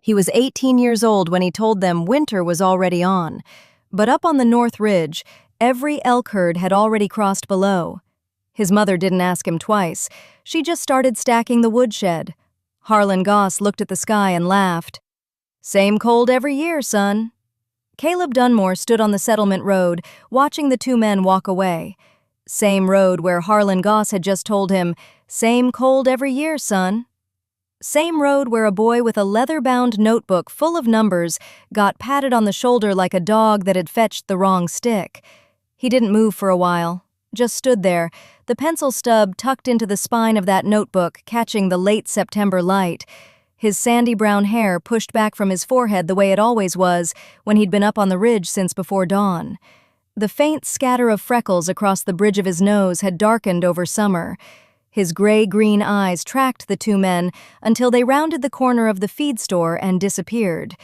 He was 18 years old when he told them winter was already on. But up on the North Ridge, every elk herd had already crossed below. His mother didn't ask him twice. She just started stacking the woodshed. Harlan Goss looked at the sky and laughed. "Same cold every year, son." Caleb Dunmore stood on the settlement road, watching the two men walk away. Same road where Harlan Goss had just told him, "Same cold every year, son." Same road where a boy with a leather-bound notebook full of numbers got patted on the shoulder like a dog that had fetched the wrong stick. He didn't move for a while, just stood there, the pencil stub tucked into the spine of that notebook catching the late September light, his sandy brown hair pushed back from his forehead the way it always was when he'd been up on the ridge since before dawn. The faint scatter of freckles across the bridge of his nose had darkened over summer. His gray-green eyes tracked the two men until they rounded the corner of the feed store and disappeared.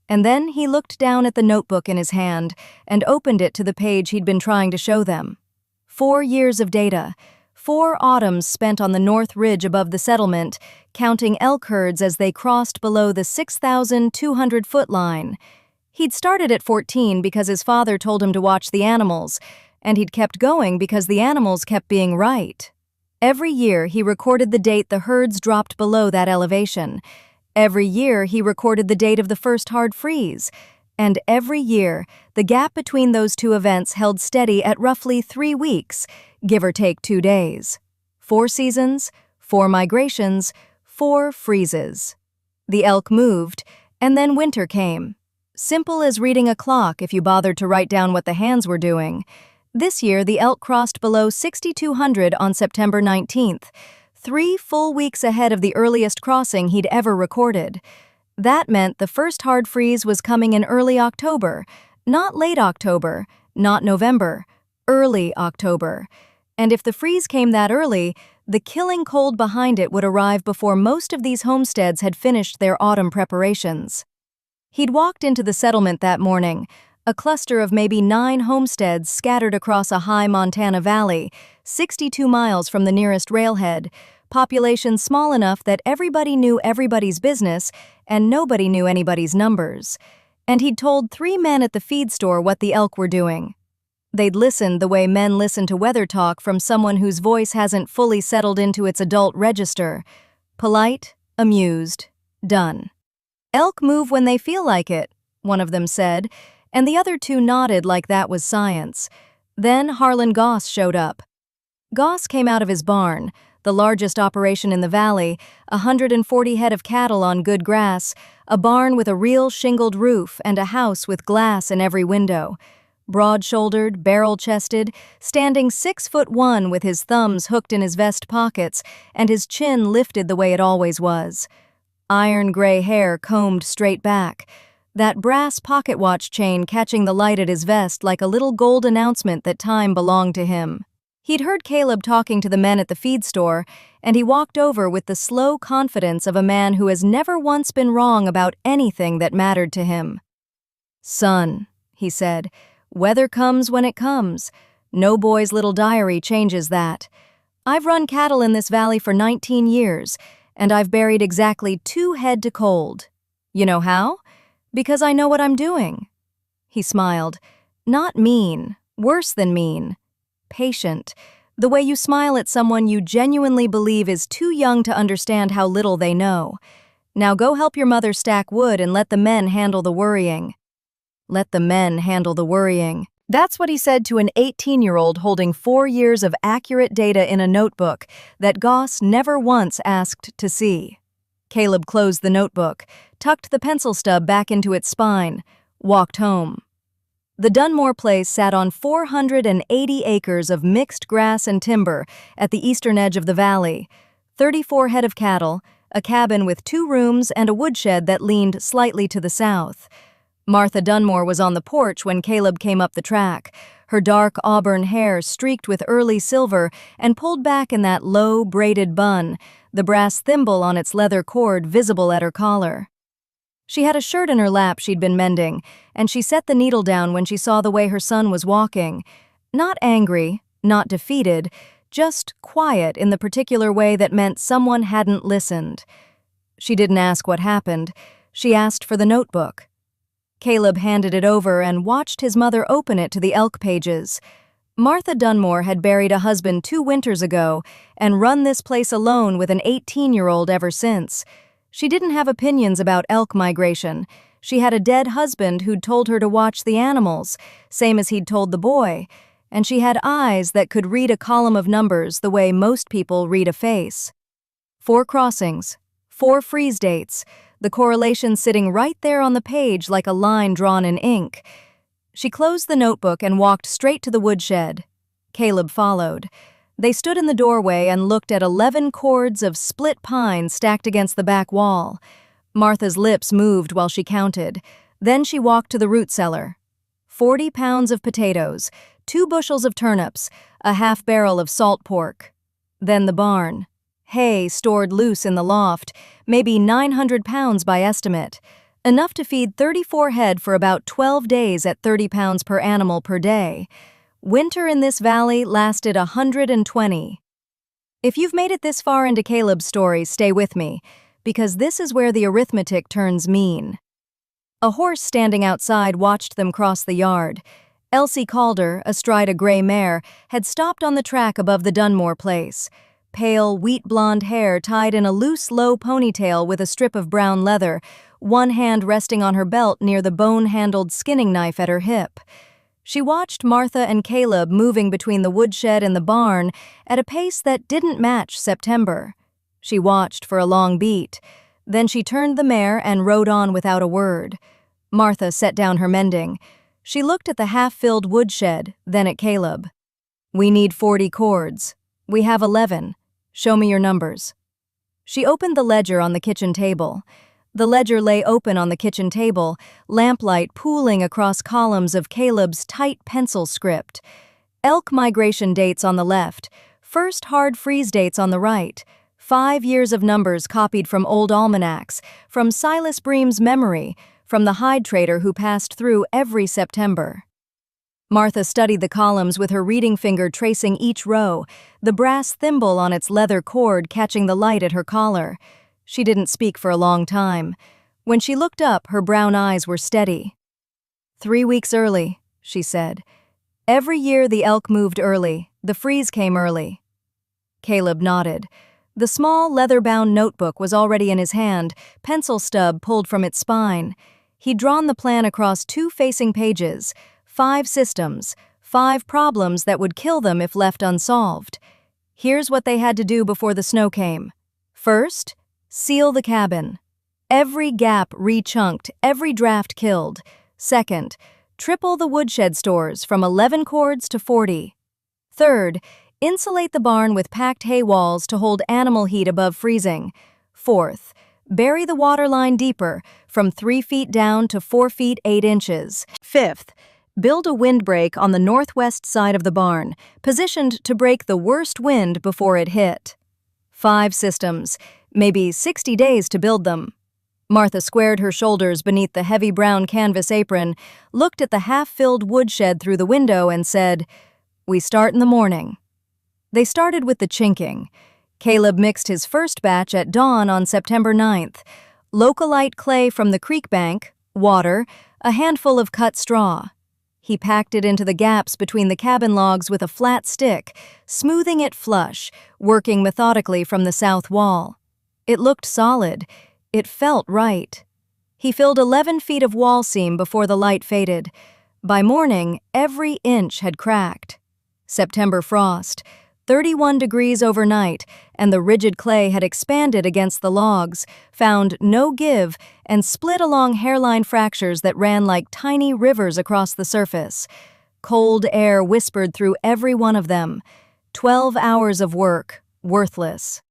And then he looked down at the notebook in his hand and opened it to the page he'd been trying to show them. 4 years of data, 4 autumns spent on the North Ridge above the settlement, counting elk herds as they crossed below the 6,200-foot line. He'd started at 14 because his father told him to watch the animals, and he'd kept going because the animals kept being right. Every year, he recorded the date the herds dropped below that elevation. Every year, he recorded the date of the first hard freeze. And every year, the gap between those two events held steady at roughly 3 weeks, give or take 2 days. 4 seasons, 4 migrations, 4 freezes. The elk moved, and then winter came. Simple as reading a clock if you bothered to write down what the hands were doing. This year, the elk crossed below 6,200 on September 19th, 3 full weeks ahead of the earliest crossing he'd ever recorded. That meant the first hard freeze was coming in early October, not late October, not November, early October. And if the freeze came that early, the killing cold behind it would arrive before most of these homesteads had finished their autumn preparations. He'd walked into the settlement that morning, a cluster of maybe 9 homesteads scattered across a high Montana valley, 62 miles from the nearest railhead, population small enough that everybody knew everybody's business and nobody knew anybody's numbers. And he'd told 3 men at the feed store what the elk were doing. They'd listened the way men listen to weather talk from someone whose voice hasn't fully settled into its adult register. Polite, amused, done. "Elk move when they feel like it," one of them said, and the other 2 nodded like that was science. Then Harlan Goss showed up. Goss came out of his barn, the largest operation in the valley, 140 head of cattle on good grass, a barn with a real shingled roof and a house with glass in every window. Broad-shouldered, barrel-chested, standing 6'1" with his thumbs hooked in his vest pockets and his chin lifted the way it always was. Iron gray hair combed straight back. That brass pocket watch chain catching the light at his vest like a little gold announcement that time belonged to him. He'd heard Caleb talking to the men at the feed store, and he walked over with the slow confidence of a man who has never once been wrong about anything that mattered to him. "Son," he said, "weather comes when it comes. No boy's little diary changes that. I've run cattle in this valley for 19 years, and I've buried exactly 2 head to cold. You know how? Because I know what I'm doing." He smiled. Not mean, worse than mean. Patient. The way you smile at someone you genuinely believe is too young to understand how little they know. "Now go help your mother stack wood and let the men handle the worrying." Let the men handle the worrying. That's what he said to an 18-year-old holding 4 years of accurate data in a notebook that Goss never once asked to see. Caleb closed the notebook, tucked the pencil stub back into its spine, walked home. The Dunmore place sat on 480 acres of mixed grass and timber at the eastern edge of the valley, 34 head of cattle, a cabin with 2 rooms and a woodshed that leaned slightly to the south. Martha Dunmore was on the porch when Caleb came up the track, her dark auburn hair streaked with early silver and pulled back in that low, braided bun, the brass thimble on its leather cord visible at her collar. She had a shirt in her lap she'd been mending, and she set the needle down when she saw the way her son was walking. Not angry, not defeated, just quiet in the particular way that meant someone hadn't listened. She didn't ask what happened. She asked for the notebook. Caleb handed it over and watched his mother open it to the elk pages. Martha Dunmore had buried a husband 2 winters ago and run this place alone with an 18-year-old ever since. She didn't have opinions about elk migration. She had a dead husband who'd told her to watch the animals, same as he'd told the boy, and she had eyes that could read a column of numbers the way most people read a face. 4 crossings, 4 freeze dates, the correlation sitting right there on the page like a line drawn in ink. She closed the notebook and walked straight to the woodshed. Caleb followed. They stood in the doorway and looked at 11 cords of split pine stacked against the back wall. Martha's lips moved while she counted. Then she walked to the root cellar. 40 pounds of potatoes, 2 bushels of turnips, a half barrel of salt pork. Then the barn. Hay stored loose in the loft, maybe 900 pounds by estimate. Enough to feed 34 head for about 12 days at 30 pounds per animal per day. Winter in this valley lasted 120. If you've made it this far into Caleb's story, stay with me, because this is where the arithmetic turns mean. A horse standing outside watched them cross the yard. Elsie Calder, astride a gray mare, had stopped on the track above the Dunmore place. Pale, wheat-blonde hair tied in a loose, low ponytail with a strip of brown leather, one hand resting on her belt near the bone-handled skinning knife at her hip. She watched Martha and Caleb moving between the woodshed and the barn at a pace that didn't match September. She watched for a long beat. Then she turned the mare and rode on without a word. Martha set down her mending. She looked at the half-filled woodshed, then at Caleb. "We need 40 cords. We have 11. Show me your numbers." She opened the ledger on the kitchen table. The ledger lay open on the kitchen table, lamplight pooling across columns of Caleb's tight pencil script. Elk migration dates on the left, first hard freeze dates on the right, 5 years of numbers copied from old almanacs, from Silas Bream's memory, from the hide trader who passed through every September. Martha studied the columns with her reading finger tracing each row, the brass thimble on its leather cord catching the light at her collar. She didn't speak for a long time. When she looked up, her brown eyes were steady. 3 weeks early, she said. Every year the elk moved early, the freeze came early. Caleb nodded. The small, leather-bound notebook was already in his hand, pencil stub pulled from its spine. He'd drawn the plan across 2 facing pages, 5 systems, 5 problems that would kill them if left unsolved. Here's what they had to do before the snow came. First, seal the cabin. Every gap re-chunked, every draft killed. Second, triple the woodshed stores from 11 cords to 40. Third, insulate the barn with packed hay walls to hold animal heat above freezing. Fourth, bury the water line deeper, from 3 feet down to 4 feet 8 inches. Fifth, build a windbreak on the northwest side of the barn, positioned to break the worst wind before it hit. 5 systems, maybe 60 days to build them. Martha squared her shoulders beneath the heavy brown canvas apron, looked at the half-filled woodshed through the window and said, "We start in the morning." They started with the chinking. Caleb mixed his first batch at dawn on September 9th. Localite clay from the creek bank, water, a handful of cut straw. He packed it into the gaps between the cabin logs with a flat stick, smoothing it flush, working methodically from the south wall. It looked solid. It felt right. He filled 11 feet of wall seam before the light faded. By morning, every inch had cracked. September frost, 31 degrees overnight, and the rigid clay had expanded against the logs, found no give, and split along hairline fractures that ran like tiny rivers across the surface. Cold air whispered through every one of them. 12 hours of work, worthless.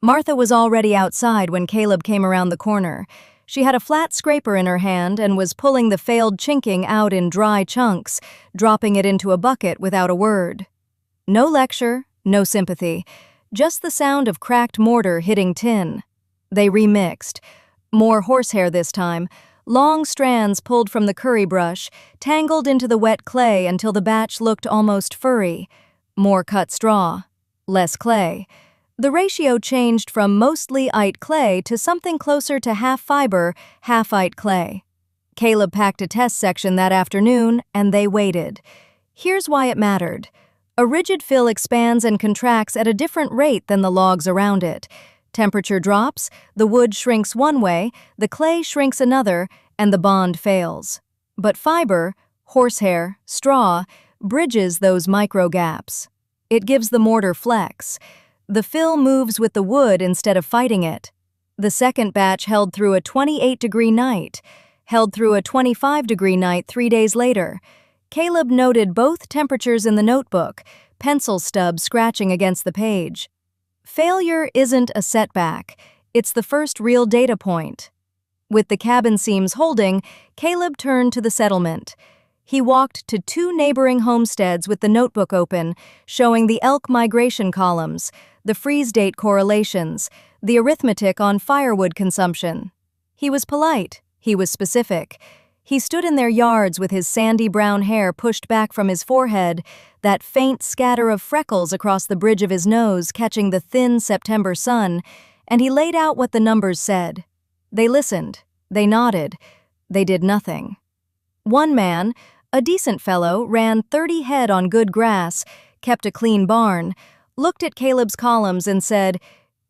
Martha was already outside when Caleb came around the corner. She had a flat scraper in her hand and was pulling the failed chinking out in dry chunks, dropping it into a bucket without a word. No lecture, no sympathy, just the sound of cracked mortar hitting tin. They remixed. More horsehair this time, long strands pulled from the curry brush, tangled into the wet clay until the batch looked almost furry. More cut straw, less clay. The ratio changed from mostly ite clay to something closer to half fiber, half ite clay. Caleb packed a test section that afternoon, and they waited. Here's why it mattered. A rigid fill expands and contracts at a different rate than the logs around it. Temperature drops, the wood shrinks one way, the clay shrinks another, and the bond fails. But fiber, horsehair, straw, bridges those micro gaps. It gives the mortar flex. The fill moves with the wood instead of fighting it. The second batch held through a 28-degree night, held through a 25-degree night 3 days later. Caleb noted both temperatures in the notebook, pencil stubs scratching against the page. Failure isn't a setback, it's the first real data point. With the cabin seams holding, Caleb turned to the settlement. He walked to 2 neighboring homesteads with the notebook open, showing the elk migration columns, the freeze date correlations, the arithmetic on firewood consumption. He was polite, he was specific. He stood in their yards with his sandy brown hair pushed back from his forehead, that faint scatter of freckles across the bridge of his nose catching the thin September sun, and he laid out what the numbers said. They listened, they nodded, they did nothing. One man, a decent fellow, ran 30 head on good grass, kept a clean barn, looked at Caleb's columns and said,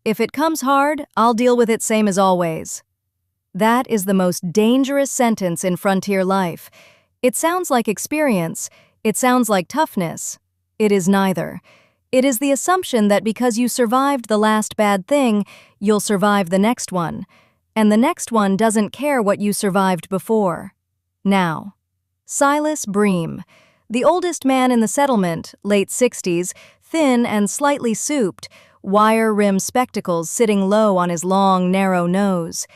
"If it comes hard, I'll deal with it same as always." That is the most dangerous sentence in frontier life. It sounds like experience, it sounds like toughness. It is neither. It is the assumption that because you survived the last bad thing, you'll survive the next one, and the next one doesn't care what you survived before. Now, Silas Bream, the oldest man in the settlement, late 60s, thin and slightly souped, wire-rimmed spectacles sitting low on his long, narrow nose.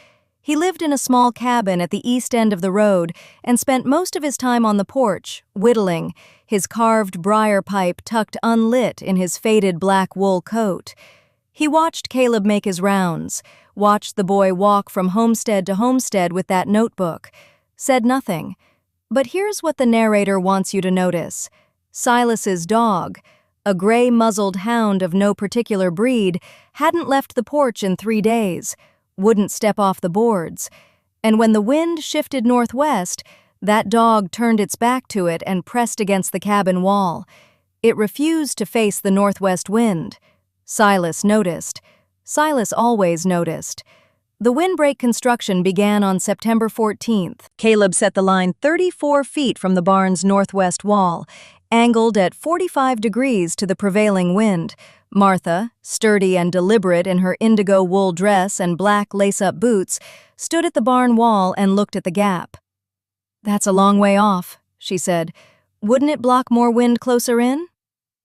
He lived in a small cabin at the east end of the road and spent most of his time on the porch, whittling, his carved briar pipe tucked unlit in his faded black wool coat. He watched Caleb make his rounds, watched the boy walk from homestead to homestead with that notebook, said nothing. But here's what the narrator wants you to notice. Silas's dog, a gray-muzzled hound of no particular breed, hadn't left the porch in 3 days, wouldn't step off the boards, and when the wind shifted northwest, that dog turned its back to it and pressed against the cabin wall. It refused to face the northwest wind. Silas noticed. Silas always noticed. The Windbreak construction began on September 14th. Caleb set the line 34 feet from the barn's northwest wall, angled at 45 degrees to the prevailing wind. Martha, sturdy and deliberate in her indigo wool dress and black lace-up boots, stood at the barn wall and looked at the gap. "That's a long way off," she said. "Wouldn't it block more wind closer in?"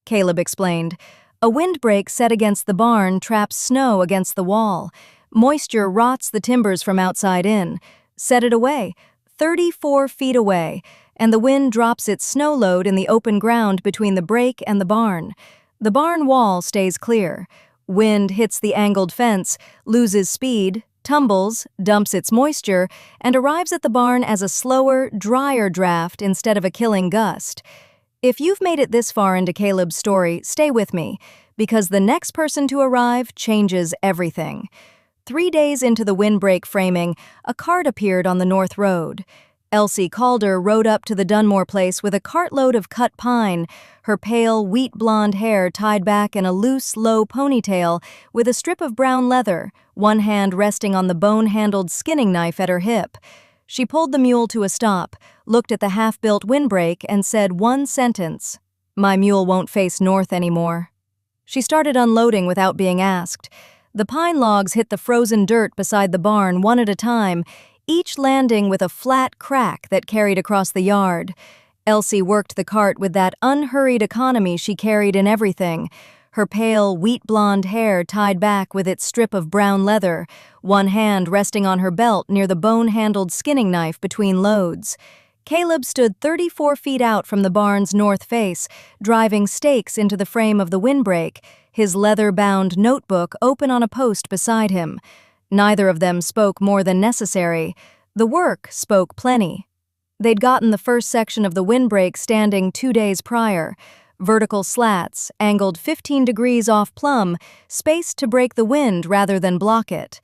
Caleb explained. "A windbreak set against the barn traps snow against the wall. Moisture rots the timbers from outside in. Set it away, 34 feet away, and the wind drops its snow load in the open ground between the break and the barn. The barn wall stays clear. Wind hits the angled fence, loses speed, tumbles, dumps its moisture, and arrives at the barn as a slower, drier draft instead of a killing gust." If you've made it this far into Caleb's story, stay with me, because the next person to arrive changes everything. 3 days into the windbreak framing, a cart appeared on the North Road. Elsie Calder rode up to the Dunmore place with a cartload of cut pine, her pale, wheat-blonde hair tied back in a loose, low ponytail with a strip of brown leather, one hand resting on the bone-handled skinning knife at her hip. She pulled the mule to a stop, looked at the half-built windbreak, and said one sentence, "My mule won't face north anymore." She started unloading without being asked. The pine logs hit the frozen dirt beside the barn one at a time, each landing with a flat crack that carried across the yard. Elsie worked the cart with that unhurried economy she carried in everything, her pale, wheat-blonde hair tied back with its strip of brown leather, one hand resting on her belt near the bone-handled skinning knife between loads. Caleb stood 34 feet out from the barn's north face, driving stakes into the frame of the windbreak, his leather-bound notebook open on a post beside him. Neither of them spoke more than necessary. The work spoke plenty. They'd gotten the first section of the windbreak standing 2 days prior. vertical slats, angled 15 degrees off plumb, spaced to break the wind rather than block it.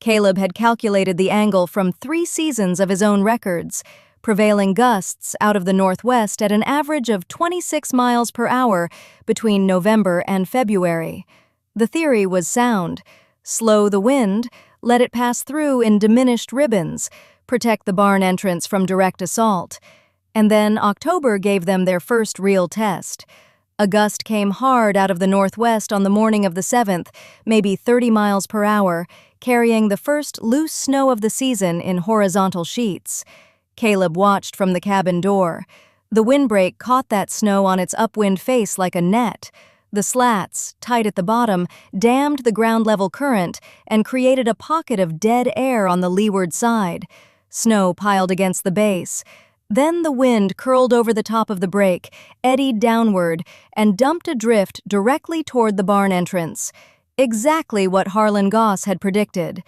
Caleb had calculated the angle from 3 seasons of his own records, prevailing gusts out of the northwest at an average of 26 miles per hour between November and February. The theory was sound. Slow the wind, let it pass through in diminished ribbons, protect the barn entrance from direct assault. And then October gave them their first real test. A gust came hard out of the northwest on the morning of the 7th, maybe 30 miles per hour, carrying the first loose snow of the season in horizontal sheets. Caleb watched from the cabin door. The windbreak caught that snow on its upwind face like a net. The slats, tight at the bottom, dammed the ground-level current and created a pocket of dead air on the leeward side. Snow piled against the base. Then the wind curled over the top of the break, eddied downward, and dumped a drift directly toward the barn entrance. Exactly what Harlan Goss had predicted.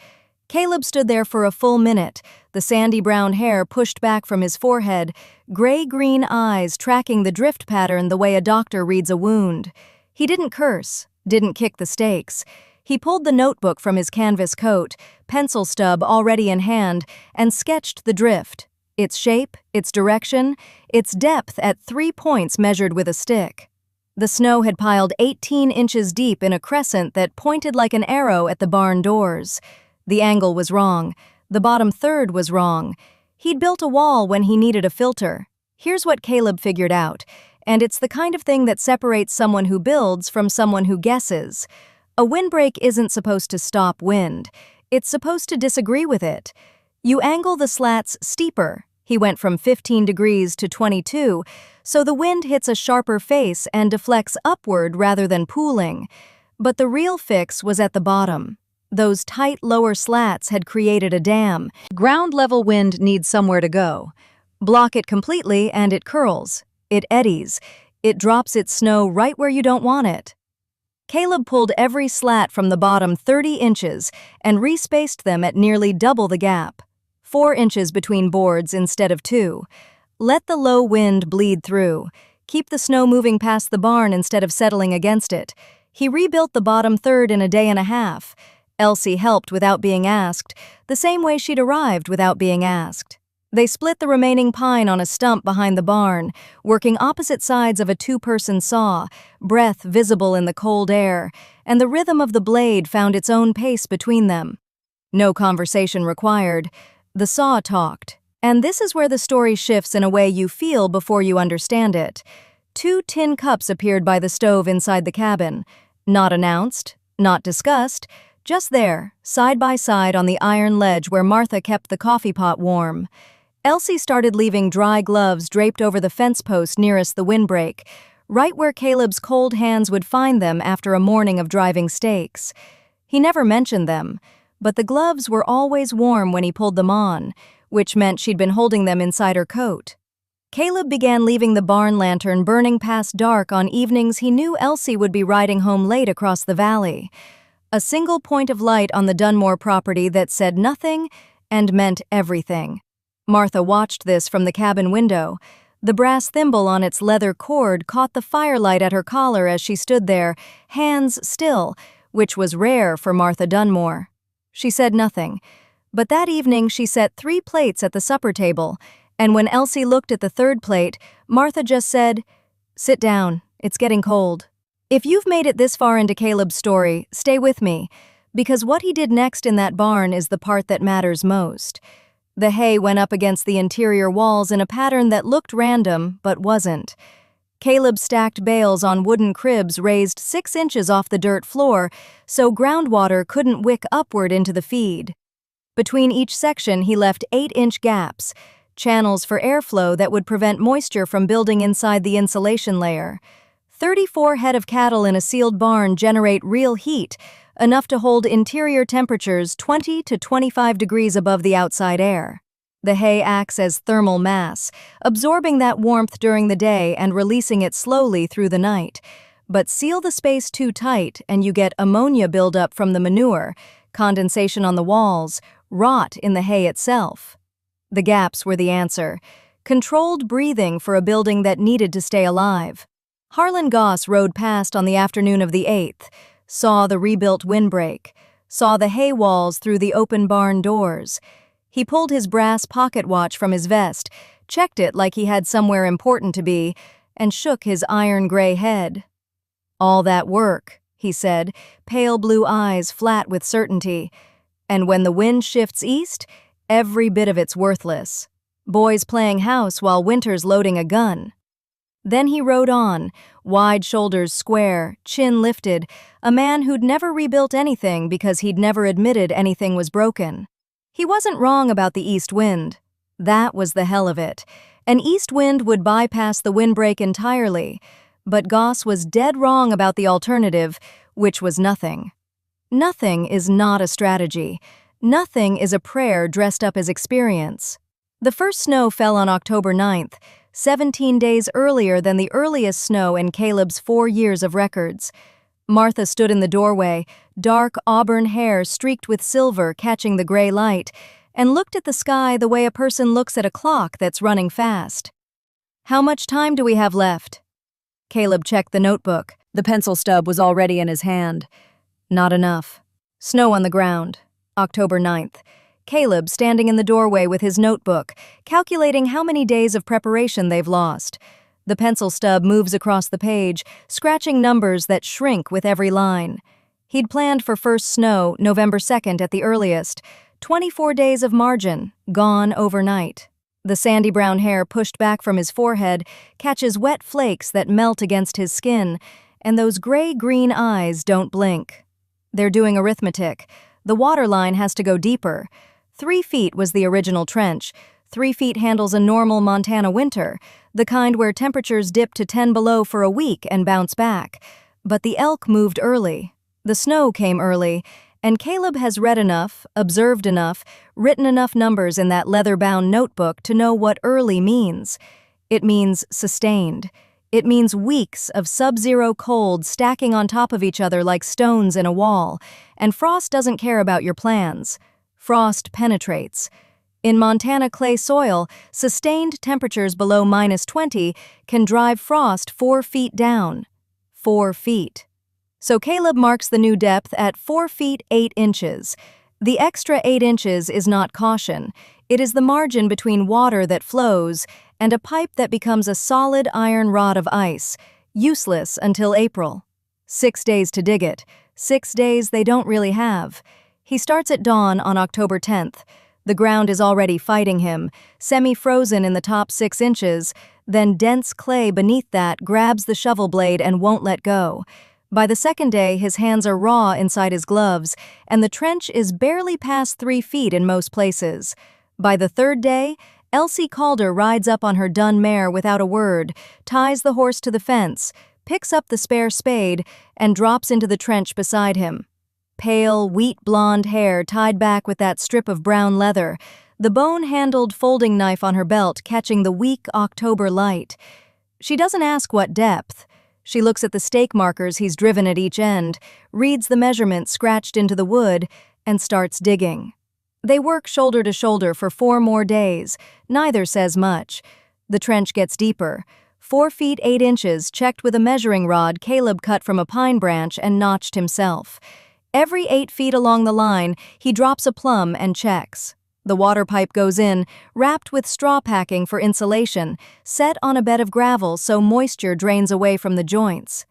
Caleb stood there for a full minute, the sandy brown hair pushed back from his forehead, gray-green eyes tracking the drift pattern the way a doctor reads a wound. He didn't curse, didn't kick the stakes. He pulled the notebook from his canvas coat, pencil stub already in hand, and sketched the drift. Its shape, its direction, its depth at 3 points measured with a stick. The snow had piled 18 inches deep in a crescent that pointed like an arrow at the barn doors. The angle was wrong. The bottom third was wrong. He'd built a wall when he needed a filter. Here's what Caleb figured out, and it's the kind of thing that separates someone who builds from someone who guesses. A windbreak isn't supposed to stop wind. It's supposed to disagree with it. You angle the slats steeper. He went from 15 degrees to 22, so the wind hits a sharper face and deflects upward rather than pooling. But the real fix was at the bottom. Those tight lower slats had created a dam. Ground-level wind needs somewhere to go. Block it completely and it curls. It eddies. It drops its snow right where you don't want it. Caleb pulled every slat from the bottom 30 inches and respaced them at nearly double the gap. 4 inches between boards instead of 2. Let the low wind bleed through. Keep the snow moving past the barn instead of settling against it. He rebuilt the bottom third in a day and a half. Elsie helped without being asked, the same way she'd arrived without being asked. They split the remaining pine on a stump behind the barn, working opposite sides of a 2-person saw, breath visible in the cold air, and the rhythm of the blade found its own pace between them. No conversation required. The saw talked. And this is where the story shifts in a way you feel before you understand it. 2 tin cups appeared by the stove inside the cabin. Not announced, not discussed, just there, side by side on the iron ledge where Martha kept the coffee pot warm. Elsie started leaving dry gloves draped over the fence post nearest the windbreak, right where Caleb's cold hands would find them after a morning of driving stakes. He never mentioned them, but the gloves were always warm when he pulled them on, which meant she'd been holding them inside her coat. Caleb began leaving the barn lantern burning past dark on evenings he knew Elsie would be riding home late across the valley. A single point of light on the Dunmore property that said nothing and meant everything. Martha watched this from the cabin window. The brass thimble on its leather cord caught the firelight at her collar as she stood there, hands still, which was rare for Martha Dunmore. She said nothing, but that evening she set 3 plates at the supper table, and when Elsie looked at the 3rd plate, Martha just said, "Sit down, it's getting cold." If you've made it this far into Caleb's story, stay with me, because what he did next in that barn is the part that matters most. The hay went up against the interior walls in a pattern that looked random, but wasn't. Caleb stacked bales on wooden cribs raised 6 inches off the dirt floor, so groundwater couldn't wick upward into the feed. Between each section, he left 8-inch gaps, channels for airflow that would prevent moisture from building inside the insulation layer. 34 head of cattle in a sealed barn generate real heat, enough to hold interior temperatures 20 to 25 degrees above the outside air. The hay acts as thermal mass, absorbing that warmth during the day and releasing it slowly through the night. But seal the space too tight and you get ammonia buildup from the manure, condensation on the walls, rot in the hay itself. The gaps were the answer. Controlled breathing for a building that needed to stay alive. Harlan Goss rode past on the afternoon of the 8th, saw the rebuilt windbreak, saw the hay walls through the open barn doors. He pulled his brass pocket watch from his vest, checked it like he had somewhere important to be, and shook his iron-gray head. "All that work," he said, pale blue eyes flat with certainty. "And when the wind shifts east, every bit of it's worthless. Boys playing house while Winter's loading a gun." Then he rode on, wide shoulders square, chin lifted, a man who'd never rebuilt anything because he'd never admitted anything was broken. He wasn't wrong about the east wind. That was the hell of it. An east wind would bypass the windbreak entirely, but Goss was dead wrong about the alternative, which was nothing. Nothing is not a strategy. Nothing is a prayer dressed up as experience. The first snow fell on October 9th, 17 days earlier than the earliest snow in Caleb's 4 years of records. Martha stood in the doorway, dark auburn hair streaked with silver catching the gray light, and looked at the sky the way a person looks at a clock that's running fast. "How much time do we have left?" Caleb checked the notebook. The pencil stub was already in his hand. Not enough. Snow on the ground. October 9th. Caleb standing in the doorway with his notebook, calculating how many days of preparation they've lost. The pencil stub moves across the page, scratching numbers that shrink with every line. He'd planned for first snow November 2nd at the earliest. 24 days of margin, gone overnight. The sandy brown hair pushed back from his forehead catches wet flakes that melt against his skin, and those gray-green eyes don't blink. They're doing arithmetic. The water line has to go deeper. 3 feet was the original trench. 3 feet handles a normal Montana winter, the kind where temperatures dip to 10 below for a week and bounce back. But the elk moved early. The snow came early, and Caleb has read enough, observed enough, written enough numbers in that leather-bound notebook to know what early means. It means sustained. It means weeks of sub-zero cold stacking on top of each other like stones in a wall, and frost doesn't care about your plans. Frost penetrates. In Montana clay soil, sustained temperatures below -20 can drive frost 4 feet down. 4 feet. So Caleb marks the new depth at 4 feet 8 inches. The extra 8 inches is not caution. It is the margin between water that flows and a pipe that becomes a solid iron rod of ice, useless until April. 6 days to dig it. 6 days they don't really have. He starts at dawn on October 10th. The ground is already fighting him, semi-frozen in the top 6 inches, then dense clay beneath that grabs the shovel blade and won't let go. By the second day, his hands are raw inside his gloves, and the trench is barely past 3 feet in most places. By the third day, Elsie Calder rides up on her dun mare without a word, ties the horse to the fence, picks up the spare spade, and drops into the trench beside him. Pale, wheat-blonde hair tied back with that strip of brown leather, the bone-handled folding knife on her belt catching the weak October light. She doesn't ask what depth. She looks at the stake markers he's driven at each end, reads the measurements scratched into the wood, and starts digging. They work shoulder to shoulder for 4 more days. Neither says much. The trench gets deeper. 4 feet 8 inches, checked with a measuring rod Caleb cut from a pine branch and notched himself. Every 8 feet along the line, he drops a plumb and checks. The water pipe goes in, wrapped with straw packing for insulation, set on a bed of gravel so moisture drains away from the joints.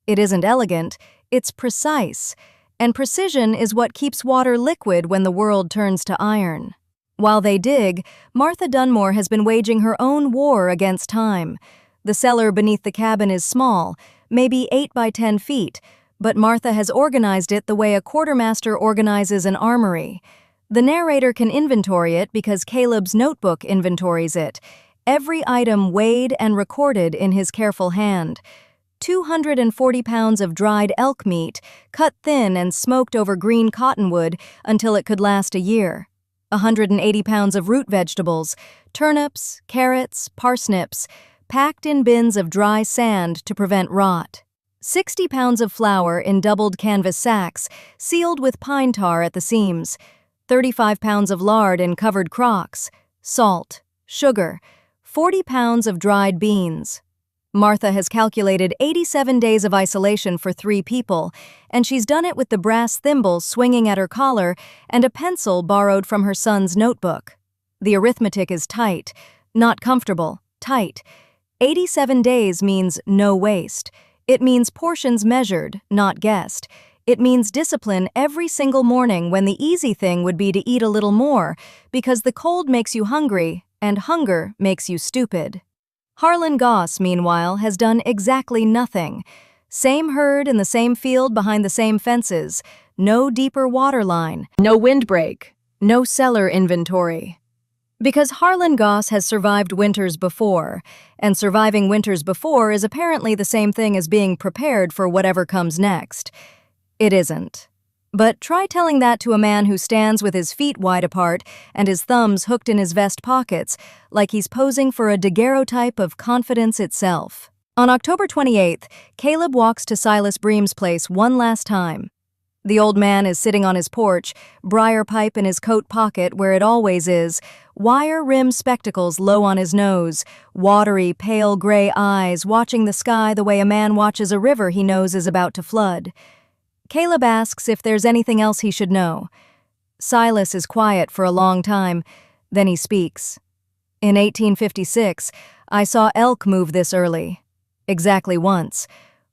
It isn't elegant, it's precise, and precision is what keeps water liquid when the world turns to iron. While they dig, Martha Dunmore has been waging her own war against time. The cellar beneath the cabin is small, maybe 8 by 10 feet, but Martha has organized it the way a quartermaster organizes an armory. The narrator can inventory it because Caleb's notebook inventories it, every item weighed and recorded in his careful hand. 240 pounds of dried elk meat, cut thin and smoked over green cottonwood until it could last a year. 180 pounds of root vegetables, turnips, carrots, parsnips, packed in bins of dry sand to prevent rot. 60 pounds of flour in doubled canvas sacks, sealed with pine tar at the seams. 35 pounds of lard in covered crocks, salt, sugar, 40 pounds of dried beans. Martha has calculated 87 days of isolation for 3 people, and she's done it with the brass thimble swinging at her collar and a pencil borrowed from her son's notebook. The arithmetic is tight, not comfortable, tight. 87 days means no waste. It means portions measured, not guessed. It means discipline every single morning when the easy thing would be to eat a little more, because the cold makes you hungry, and hunger makes you stupid. Harlan Goss, meanwhile, has done exactly nothing. Same herd in the same field behind the same fences. No deeper water line. No windbreak. No cellar inventory. Because Harlan Goss has survived winters before, and surviving winters before is apparently the same thing as being prepared for whatever comes next. It isn't. But try telling that to a man who stands with his feet wide apart and his thumbs hooked in his vest pockets, like he's posing for a daguerreotype of confidence itself. On October 28th, Caleb walks to Silas Bream's place one last time. The old man is sitting on his porch, briar pipe in his coat pocket where it always is, wire-rimmed spectacles low on his nose, watery, pale gray eyes watching the sky the way a man watches a river he knows is about to flood. Caleb asks if there's anything else he should know. Silas is quiet for a long time, then he speaks. In 1856, I saw elk move this early. Exactly once.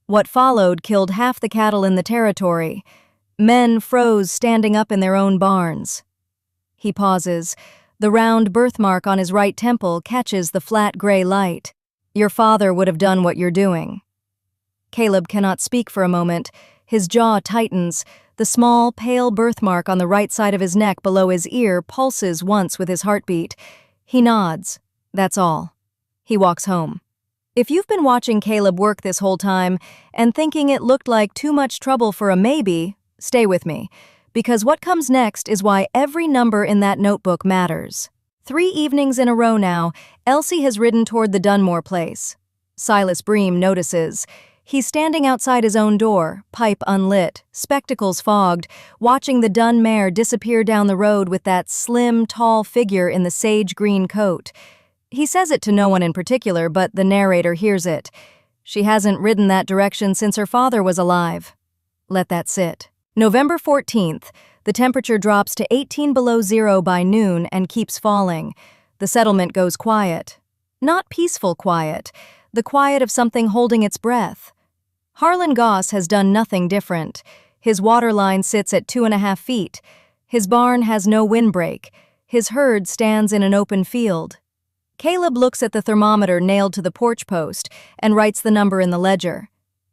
What followed killed half the cattle in the territory. Men froze standing up in their own barns. He pauses. The round birthmark on his right temple catches the flat gray light. Your father would have done what you're doing. Caleb cannot speak for a moment. His jaw tightens. The small, pale birthmark on the right side of his neck below his ear pulses once with his heartbeat. He nods. That's all. He walks home. If you've been watching Caleb work this whole time and thinking it looked like too much trouble for a maybe, stay with me, because what comes next is why every number in that notebook matters. 3 evenings in a row now, Elsie has ridden toward the Dunmore place. Silas Bream notices. He's standing outside his own door, pipe unlit, spectacles fogged, watching the dun mare disappear down the road with that slim, tall figure in the sage-green coat. He says it to no one in particular, but the narrator hears it. She hasn't ridden that direction since her father was alive. Let that sit. November 14th, the temperature drops to 18 below zero by noon and keeps falling. The settlement goes quiet. Not peaceful quiet, the quiet of something holding its breath. Harlan Goss has done nothing different. His water line sits at 2.5 feet. His barn has no windbreak. His herd stands in an open field. Caleb looks at the thermometer nailed to the porch post and writes the number in the ledger.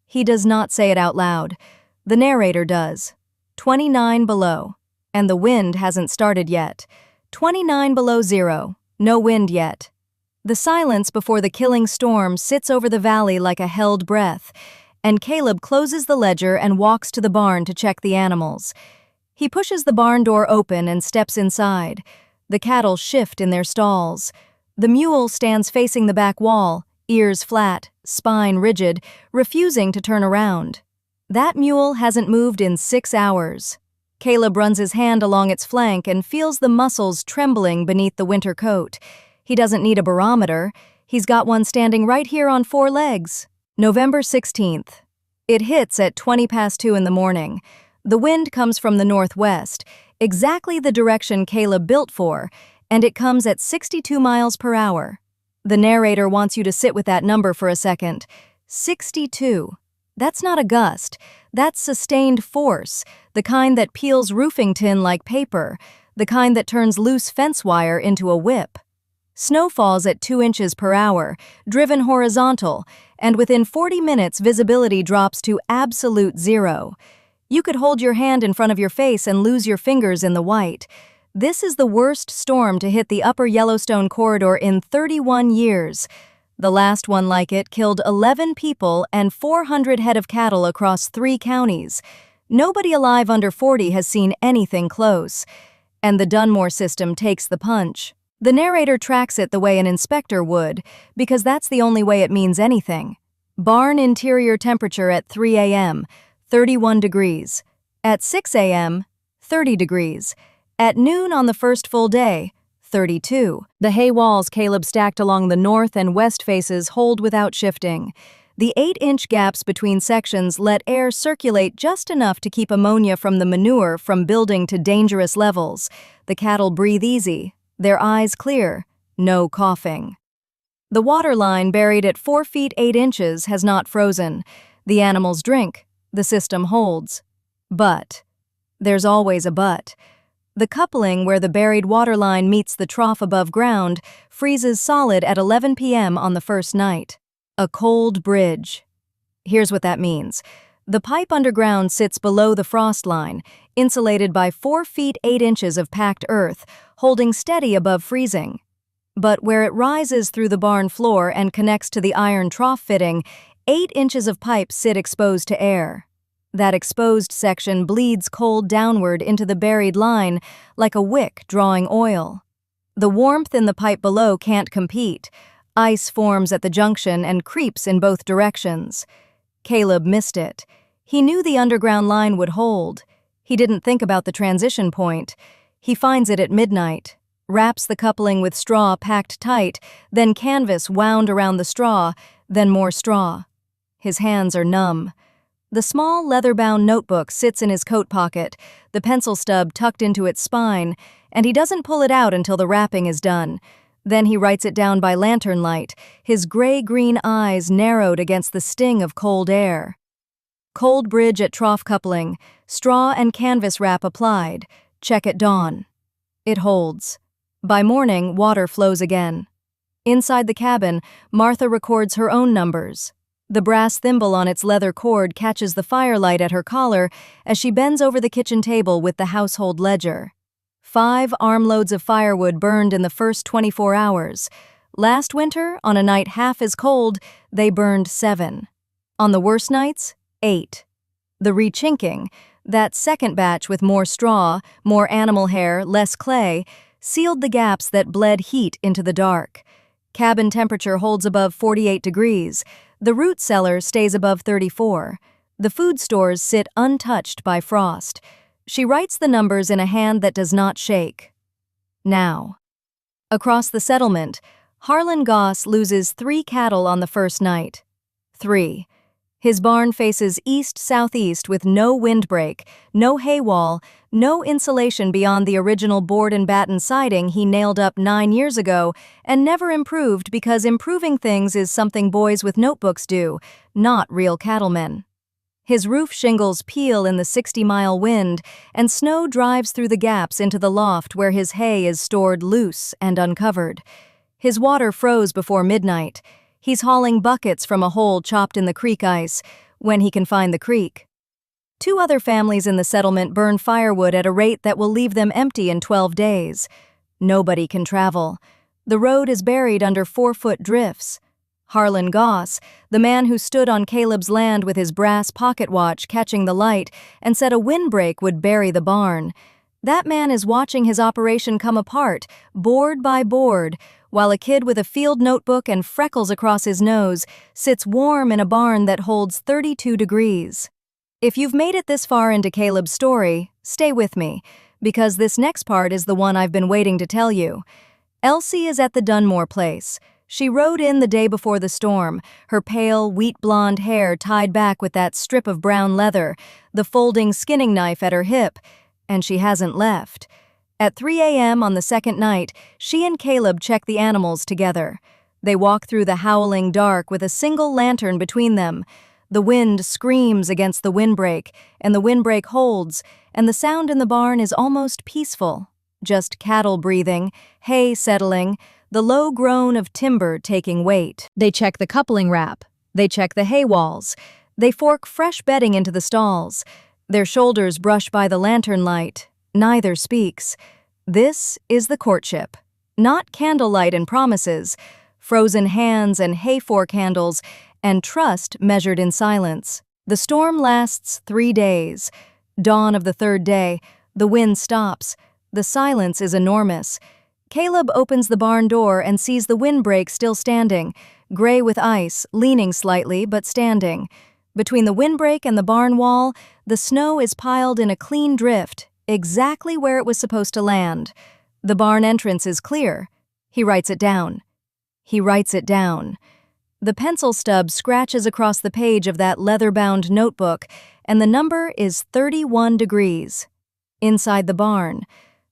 He does not say it out loud. The narrator does. 29 below. And the wind hasn't started yet. 29 below zero. No wind yet. The silence before the killing storm sits over the valley like a held breath, and Caleb closes the ledger and walks to the barn to check the animals. He pushes the barn door open and steps inside. The cattle shift in their stalls. The mule stands facing the back wall, ears flat, spine rigid, refusing to turn around. That mule hasn't moved in 6 hours. Caleb runs his hand along its flank and feels the muscles trembling beneath the winter coat. He doesn't need a barometer. He's got one standing right here on 4 legs. November 16th. It hits at 20 past 2 in the morning. The wind comes from the northwest, exactly the direction Caleb built for, and it comes at 62 miles per hour. The narrator wants you to sit with that number for a second. 62. That's not a gust. That's sustained force, the kind that peels roofing tin like paper, the kind that turns loose fence wire into a whip. Snow falls at 2 inches per hour, driven horizontal, and within 40 minutes visibility drops to absolute zero. You could hold your hand in front of your face and lose your fingers in the white. This is the worst storm to hit the upper Yellowstone corridor in 31 years. The last one like it killed 11 people and 400 head of cattle across 3 counties. Nobody alive under 40 has seen anything close. And the Dunmore system takes the punch. The narrator tracks it the way an inspector would, because that's the only way it means anything. Barn interior temperature at 3 a.m., 31 degrees. At 6 a.m., 30 degrees. At noon on the first full day, 32. The hay walls Caleb stacked along the north and west faces hold without shifting. The 8-inch gaps between sections let air circulate just enough to keep ammonia from the manure from building to dangerous levels. The cattle breathe easy, their eyes clear, no coughing. The water line buried at 4 feet 8 inches has not frozen. The animals drink, the system holds. But there's always a but. The coupling where the buried water line meets the trough above ground freezes solid at 11 p.m. on the first night. A cold bridge. Here's what that means. The pipe underground sits below the frost line, insulated by 4 feet 8 inches of packed earth, holding steady above freezing. But where it rises through the barn floor and connects to the iron trough fitting, 8 inches of pipe sit exposed to air. That exposed section bleeds cold downward into the buried line like a wick drawing oil. The warmth in the pipe below can't compete. Ice forms at the junction and creeps in both directions. Caleb missed it. He knew the underground line would hold. He didn't think about the transition point. He finds it at midnight, wraps the coupling with straw packed tight, then canvas wound around the straw, then more straw. His hands are numb. The small leather-bound notebook sits in his coat pocket, the pencil stub tucked into its spine, and he doesn't pull it out until the wrapping is done. Then he writes it down by lantern light, his gray-green eyes narrowed against the sting of cold air. Cold bridge at trough coupling, straw and canvas wrap applied, check at dawn. It holds. By morning, water flows again. Inside the cabin, Martha records her own numbers. The brass thimble on its leather cord catches the firelight at her collar as she bends over the kitchen table with the household ledger. 5 armloads of firewood burned in the first 24 hours. Last winter, on a night half as cold, they burned 7. On the worst nights, 8. The rechinking, that second batch with more straw, more animal hair, less clay, sealed the gaps that bled heat into the dark. Cabin temperature holds above 48 degrees. The root cellar stays above 34. The food stores sit untouched by frost. She writes the numbers in a hand that does not shake. Now. Across the settlement, Harlan Goss loses 3 cattle on the first night. 3. His barn faces east-southeast with no windbreak, no hay wall, no insulation beyond the original board and batten siding he nailed up 9 years ago and never improved because improving things is something boys with notebooks do, not real cattlemen. His roof shingles peel in the 60-mile wind, and snow drives through the gaps into the loft where his hay is stored loose and uncovered. His water froze before midnight. He's hauling buckets from a hole chopped in the creek ice, when he can find the creek. 2 other families in the settlement burn firewood at a rate that will leave them empty in 12 days. Nobody can travel. The road is buried under 4-foot drifts. Harlan Goss, the man who stood on Caleb's land with his brass pocket watch catching the light and said a windbreak would bury the barn. That man is watching his operation come apart, board by board, while a kid with a field notebook and freckles across his nose sits warm in a barn that holds 32 degrees. If you've made it this far into Caleb's story, stay with me, because this next part is the one I've been waiting to tell you. Elsie is at the Dunmore place. She rode in the day before the storm, her pale, wheat-blonde hair tied back with that strip of brown leather, the folding skinning knife at her hip, and she hasn't left. At 3 a.m. on the second night, she and Caleb check the animals together. They walk through the howling dark with a single lantern between them. The wind screams against the windbreak, and the windbreak holds, and the sound in the barn is almost peaceful. Just cattle breathing, hay settling, the low groan of timber taking weight. They check the coupling wrap. They check the hay walls. They fork fresh bedding into the stalls. Their shoulders brush by the lantern light. Neither speaks. This is the courtship. Not candlelight and promises, frozen hands and hay fork handles, and trust measured in silence. The storm lasts 3 days. Dawn of the 3rd day, the wind stops. The silence is enormous. Caleb opens the barn door and sees the windbreak still standing, gray with ice, leaning slightly but standing. Between the windbreak and the barn wall, the snow is piled in a clean drift, exactly where it was supposed to land. The barn entrance is clear. He writes it down. He writes it down. The pencil stub scratches across the page of that leather-bound notebook, and the number is 31 degrees. Inside the barn.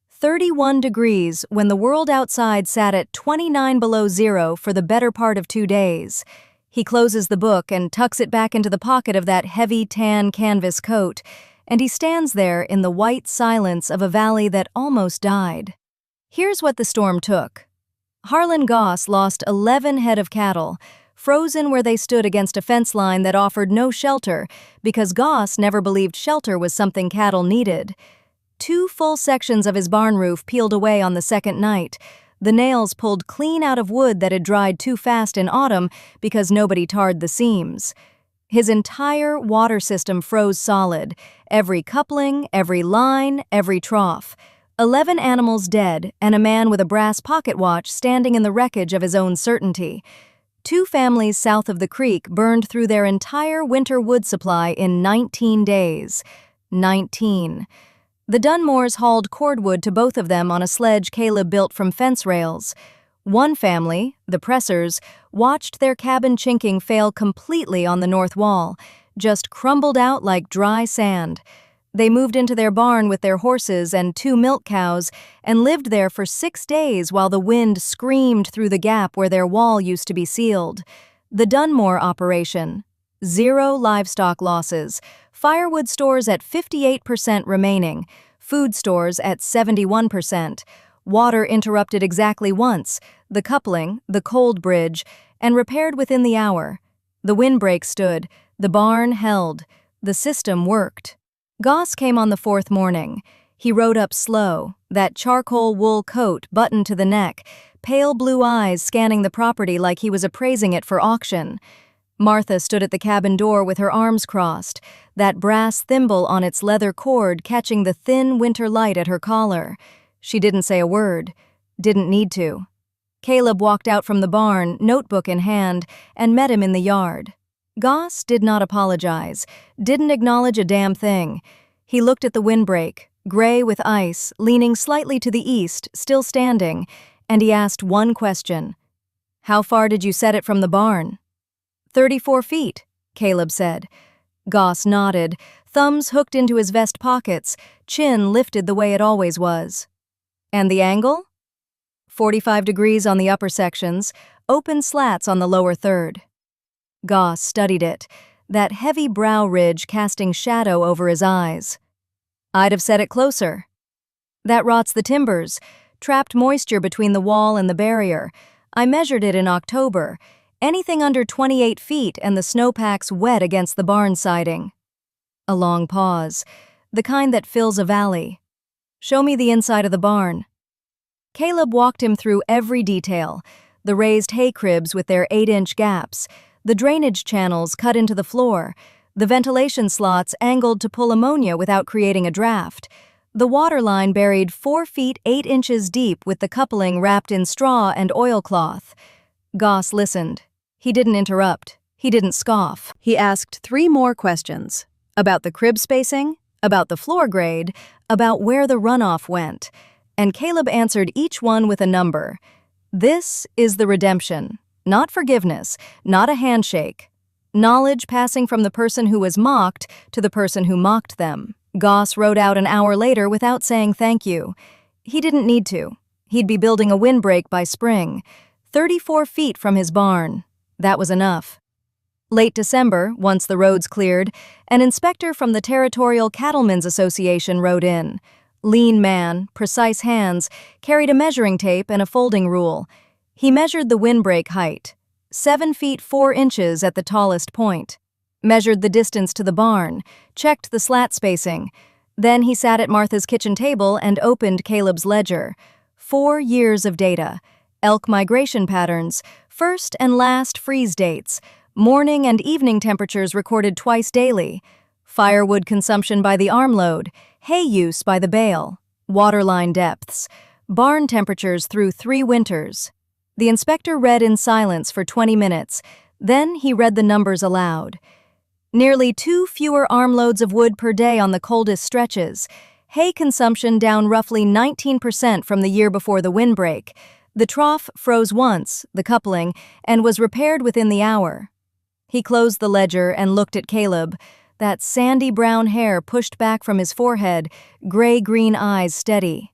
31 degrees when the world outside sat at 29 below zero for the better part of 2 days. He closes the book and tucks it back into the pocket of that heavy tan canvas coat, and he stands there in the white silence of a valley that almost died. Here's what the storm took. Harlan Goss lost 11 head of cattle, frozen where they stood against a fence line that offered no shelter because Goss never believed shelter was something cattle needed. 2 full sections of his barn roof peeled away on the second night, the nails pulled clean out of wood that had dried too fast in autumn because nobody tarred the seams. His entire water system froze solid, every coupling, every line, every trough. 11 animals dead, and a man with a brass pocket watch standing in the wreckage of his own certainty. 2 families south of the creek burned through their entire winter wood supply in 19 days. 19. The Dunmores hauled cordwood to both of them on a sledge Caleb built from fence rails. One family, the Pressers, watched their cabin chinking fail completely on the north wall, just crumbled out like dry sand. They moved into their barn with their horses and 2 milk cows and lived there for 6 days while the wind screamed through the gap where their wall used to be sealed. The Dunmore operation. 0 livestock losses. Firewood stores at 58% remaining. Food stores at 71%. Water interrupted exactly once. The coupling, the cold bridge, and repaired within the hour. The windbreak stood. The barn held. The system worked. Goss came on the 4th morning. He rode up slow, that charcoal wool coat buttoned to the neck, pale blue eyes scanning the property like he was appraising it for auction. Martha stood at the cabin door with her arms crossed, that brass thimble on its leather cord catching the thin winter light at her collar. She didn't say a word. Didn't need to. Caleb walked out from the barn, notebook in hand, and met him in the yard. Goss did not apologize, didn't acknowledge a damn thing. He looked at the windbreak, gray with ice, leaning slightly to the east, still standing, and he asked one question. "How far did you set it from the barn?" 34 feet, Caleb said. Goss nodded, thumbs hooked into his vest pockets, chin lifted the way it always was. "And the angle?" 45 degrees on the upper sections, open slats on the lower third. Goss studied it, that heavy brow ridge casting shadow over his eyes. "I'd have set it closer." "That rots the timbers, trapped moisture between the wall and the barrier. I measured it in October. Anything under 28 feet and the snowpack's wet against the barn siding." A long pause, the kind that fills a valley. "Show me the inside of the barn." Caleb walked him through every detail, the raised hay cribs with their 8-inch gaps, the drainage channels cut into the floor, the ventilation slots angled to pull ammonia without creating a draft, the water line buried 4 feet 8 inches deep with the coupling wrapped in straw and oilcloth. Goss listened. He didn't interrupt. He didn't scoff. He asked 3 more questions. About the crib spacing, about the floor grade, about where the runoff went. And Caleb answered each one with a number. This is the redemption. Not forgiveness, not a handshake. Knowledge passing from the person who was mocked to the person who mocked them. Goss rode out an hour later without saying thank you. He didn't need to. He'd be building a windbreak by spring. 34 feet from his barn. That was enough. Late December, once the roads cleared, an inspector from the Territorial Cattlemen's Association rode in. Lean man, precise hands, carried a measuring tape and a folding rule. He measured the windbreak height, 7 feet 4 inches at the tallest point. Measured the distance to the barn, checked the slat spacing. Then he sat at Martha's kitchen table and opened Caleb's ledger. 4 years of data. Elk migration patterns, first and last freeze dates, morning and evening temperatures recorded twice daily, firewood consumption by the armload, hay use by the bale, waterline depths, barn temperatures through 3 winters. The inspector read in silence for 20 minutes, then he read the numbers aloud. Nearly 2 fewer armloads of wood per day on the coldest stretches, Hay consumption down roughly 19% from the year before the windbreak. The trough froze once, the coupling, and was repaired within the hour. He closed the ledger and looked at Caleb, that sandy brown hair pushed back from his forehead, gray-green eyes steady.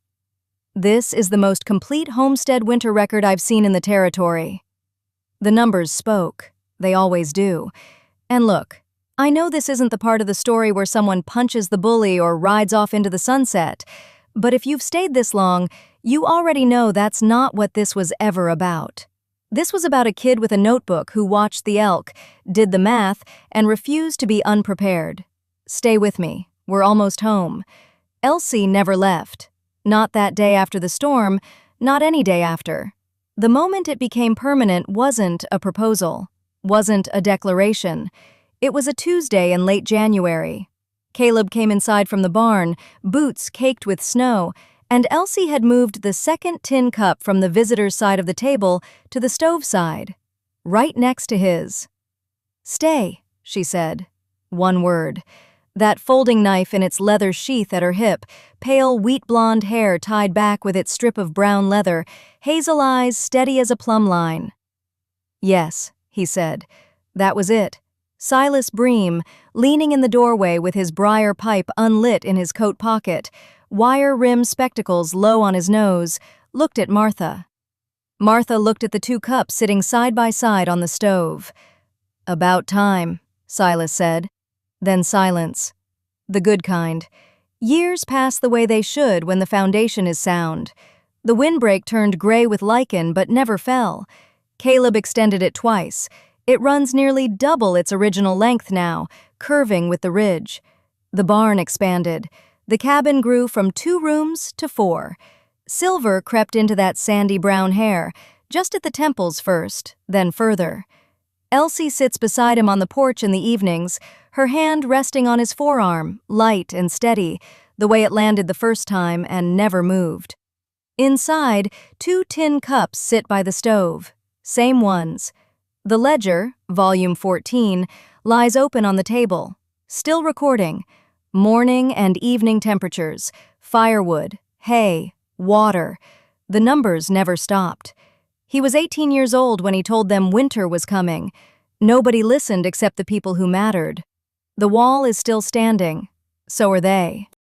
This is the most complete homestead winter record I've seen in the territory. The numbers spoke. They always do. And look, I know this isn't the part of the story where someone punches the bully or rides off into the sunset, but if you've stayed this long, you already know that's not what this was ever about. This was about a kid with a notebook who watched the elk, did the math, and refused to be unprepared. Stay with me. We're almost home. Elsie never left. Not that day after the storm, not any day after. The moment it became permanent wasn't a proposal, wasn't a declaration. It was a Tuesday in late January. Caleb came inside from the barn, boots caked with snow, and Elsie had moved the second tin cup from the visitor's side of the table to the stove side, right next to his. "Stay," she said. One word. That folding knife in its leather sheath at her hip, pale wheat-blonde hair tied back with its strip of brown leather, hazel eyes steady as a plumb line. "Yes," he said. That was it. Silas Bream, leaning in the doorway with his briar pipe unlit in his coat pocket, wire-rimmed spectacles low on his nose, looked at Martha. Martha looked at the two cups sitting side by side on the stove. "About time," Silas said. Then silence. The good kind. Years pass the way they should when the foundation is sound. The windbreak turned gray with lichen but never fell. Caleb extended it twice. It runs nearly double its original length now, curving with the ridge. The barn expanded. The cabin grew from 2 rooms to 4. Silver crept into that sandy brown hair, just at the temples first, then further. Elsie sits beside him on the porch in the evenings, her hand resting on his forearm, light and steady, the way it landed the first time and never moved. Inside, 2 tin cups sit by the stove, same ones. The ledger, volume 14, lies open on the table, still recording. Morning and evening temperatures, firewood, hay, water. The numbers never stopped. He was 18 years old when he told them winter was coming. Nobody listened except the people who mattered. The wall is still standing. So are they.